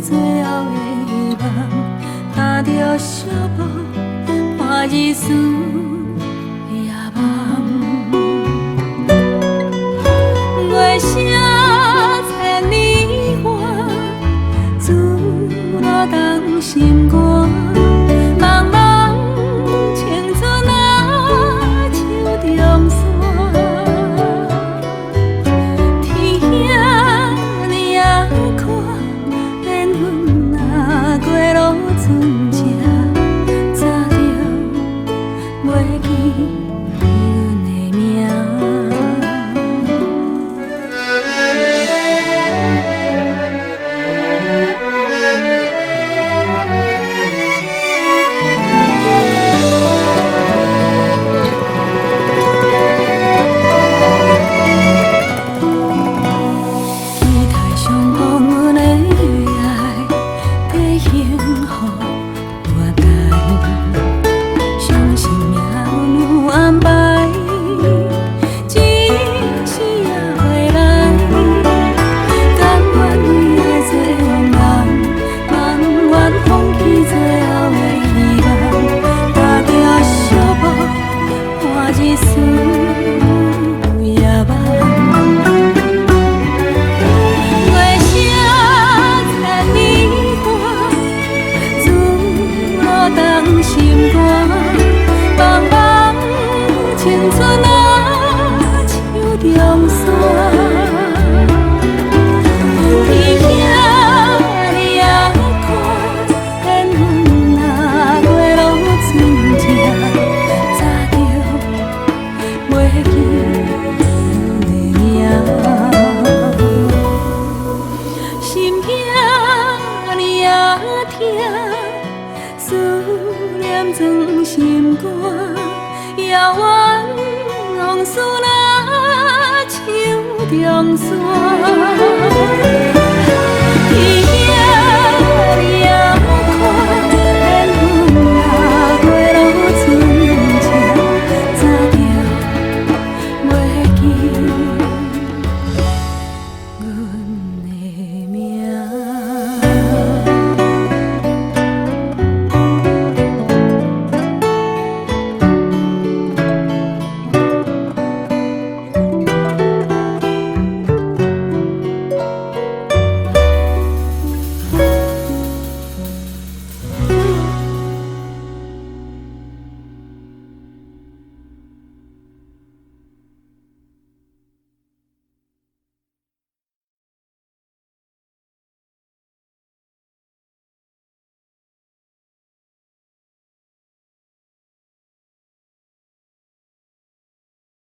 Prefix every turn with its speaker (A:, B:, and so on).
A: 最后的希望，踏着寂寞，看日思夜梦。月声千里外，自落东心肝。茫茫青春啊，手中线。天兄你也看，缘分啊过路船只，早着袂记阮的名。青春啊，手中线，天兄你也看，缘分啊过路船只，早着袂记阮的名。心兄你也听，思念装心肝。遥远往事若手中线。